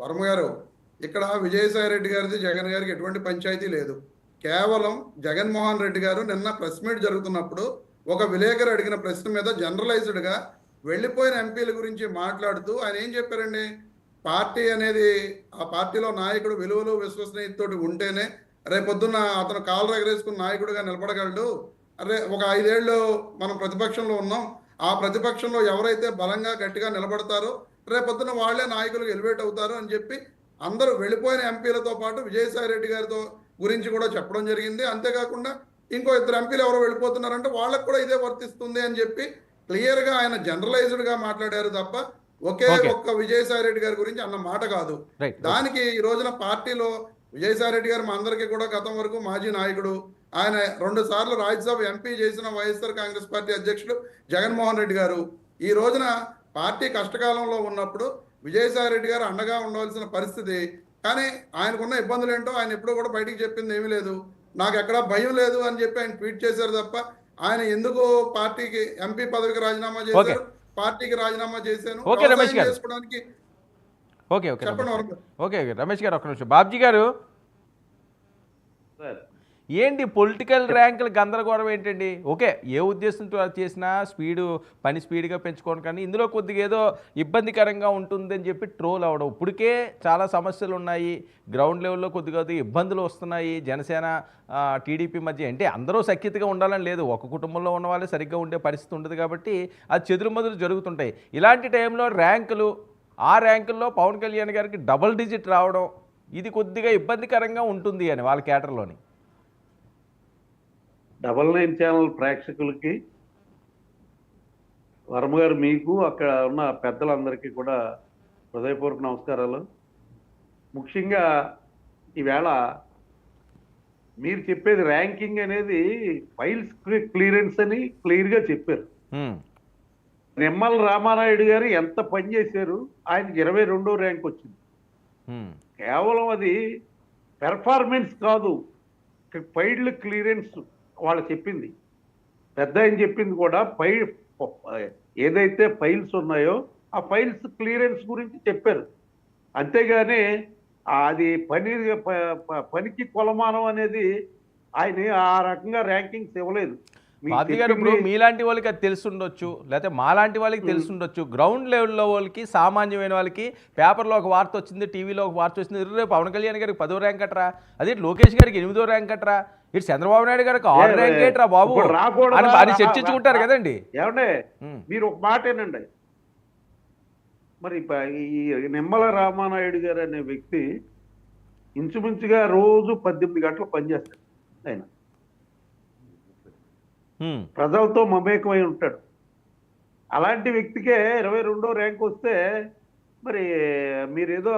వర్మ గారు, ఇక్కడ విజయసాయి రెడ్డి గారిది జగన్ గారికి ఎటువంటి పంచాయతీ లేదు. కేవలం జగన్మోహన్ రెడ్డి గారు నిన్న ప్రెస్ మీట్ జరుగుతున్నప్పుడు ఒక విలేకరు అడిగిన ప్రశ్న మీద జనరలైజ్డ్గా వెళ్ళిపోయిన ఎంపీల గురించి మాట్లాడుతూ ఆయన ఏం చెప్పారండి? పార్టీ అనేది ఆ పార్టీలో నాయకుడు విలువలు విశ్వసనీయతతోటి ఉంటేనే రేపొద్దున్న అతను కాలు ఎగరేసుకున్న నాయకుడిగా నిలబడగలడు. అరే ఒక 5 ఏళ్ళు మనం ప్రతిపక్షంలో ఉన్నాం, ఆ ప్రతిపక్షంలో ఎవరైతే బలంగా గట్టిగా నిలబడతారో రేపొద్దున వాళ్లే నాయకులకు ఎలివేట్ అవుతారు అని చెప్పి అందరూ వెళ్ళిపోయిన ఎంపీలతో పాటు విజయసాయి రెడ్డి గారితో గురించి కూడా చెప్పడం జరిగింది. అంతేకాకుండా ఇంకో 2 ఎంపీలు ఎవరో వెళ్ళిపోతున్నారంటే వాళ్ళకు కూడా ఇదే వర్తిస్తుంది అని చెప్పి క్లియర్గా ఆయన జనరలైజ్డ్గా మాట్లాడారు తప్ప ఒకే ఓకే. ఒక్క విజయసాయి రెడ్డి గారి గురించి అన్న మాట కాదు. రైట్. ఓకే. దానికి ఈ రోజున పార్టీలో విజయసాయి రెడ్డి గారు మా అందరికీ కూడా గతం వరకు మాజీ నాయకుడు, ఆయన 2 సార్లు రాజ్యసభ ఎంపీ చేసిన వైఎస్ఆర్ కాంగ్రెస్ పార్టీ అధ్యక్షుడు జగన్మోహన్ రెడ్డి గారు ఈ రోజున పార్టీ కష్టకాలంలో ఉన్నప్పుడు విజయసాయి రెడ్డి గారు అండగా ఉండవలసిన పరిస్థితి. కానీ ఆయనకున్న ఇబ్బందులు ఏంటో ఆయన ఎప్పుడూ కూడా బయటికి చెప్పింది ఏమీ లేదు. నాకు ఎక్కడా భయం లేదు అని చెప్పి ఆయన ట్వీట్ చేశారు తప్ప ఆయన ఎందుకు పార్టీకి ఎంపీ పదవికి రాజీనామా ఓకే. చేశారు, పార్టీకి రాజీనామా చేశాను ఓకే రమేష్ గారు. చేసుకోవడానికి ఓకే. ఓకే చెప్పండి రమేష్ వరకు. గారు. ఓకే. ఓకే రమేష్ గారు, ఒక్క నిమిషం. బాబ్జీ గారు, సార్ ఏంటి పొలిటికల్ ర్యాంకుల గందరగోళం ఏంటండి? ఓకే, ఏ ఉద్దేశంతో అది చేసినా పని స్పీడ్గా పెంచుకోవడం, కానీ ఇందులో కొద్దిగా ఏదో ఇబ్బందికరంగా ఉంటుందని చెప్పి ట్రోల్ అవ్వడం. ఇప్పటికే చాలా సమస్యలు ఉన్నాయి, గ్రౌండ్ లెవెల్లో కొద్దిగా ఇబ్బందులు వస్తున్నాయి జనసేన టీడీపీ మధ్య. అంటే అందరూ సఖ్యతగా ఉండాలని లేదు, ఒక కుటుంబంలో ఉన్న వాళ్ళే సరిగ్గా ఉండే పరిస్థితి ఉండదు కాబట్టి అది చెదురుమదురు జరుగుతుంటాయి. ఇలాంటి టైంలో ఆ ర్యాంకుల్లో పవన్ కళ్యాణ్ గారికి డబుల్ డిజిట్ రావడం ఇది కొద్దిగా ఇబ్బందికరంగా ఉంటుంది అని వాళ్ళ కేటర్లోని. 99 ఛానల్ ప్రేక్షకులకి, వర్మ గారు మీకు, అక్కడ ఉన్న పెద్దలందరికీ కూడా హృదయపూర్వక నమస్కారాలు. ముఖ్యంగా ఈవేళ మీరు చెప్పేది ర్యాంకింగ్ అనేది ఫైల్స్ క్లియరెన్స్ అని క్లియర్గా చెప్పారు. నిమ్మల రామానాయుడు గారు ఎంత పని చేశారు, ఆయనకి 22వ ర్యాంక్ వచ్చింది. కేవలం అది పెర్ఫార్మెన్స్ కాదు, ఫైల్డ్ క్లియరెన్స్ వాళ్ళు చెప్పింది. పెద్ద ఆయన చెప్పింది కూడా ఏదైతే ఫైల్స్ ఉన్నాయో ఆ ఫైల్స్ క్లియరెన్స్ గురించి చెప్పారు. అంతేగాని అది పనికి కొలమానం అనేది ఆయన ఆ రకంగా ర్యాంకింగ్స్ ఇవ్వలేదు. బాబీ గారు, ఇప్పుడు మీలాంటి వాళ్ళకి అది తెలుసుండొచ్చు, లేకపోతే మాలాంటి వాళ్ళకి తెలుసుండొచ్చు. గ్రౌండ్ లెవెల్లో వాళ్ళకి, సామాన్యమైన వాళ్ళకి పేపర్లో ఒక వార్త వచ్చింది, టీవీలో ఒక వార్త వచ్చింది, రేపు పవన్ కళ్యాణ్ గారికి 10వ ర్యాంక్ అట్రా, అదే లోకేష్ గారికి 8వ ర్యాంక్ అట్రా, ఇటు చంద్రబాబు నాయుడు గారికి 6 ర్యాంక్ ఏట్రా బాబు అని చర్చించుకుంటారు కదండి. ఏమంటే మీరు ఒక మాట ఏనండి, మరి ఈ నిమ్మల రామానాయుడు గారు అనే వ్యక్తి ఇంచుమించుగా రోజు 18 గంటలు పనిచేస్తాడు. ఆయన ప్రజలతో మమేకమై ఉంటాడు. అలాంటి వ్యక్తికే 22వ ర్యాంక్ వస్తే మరి మీరేదో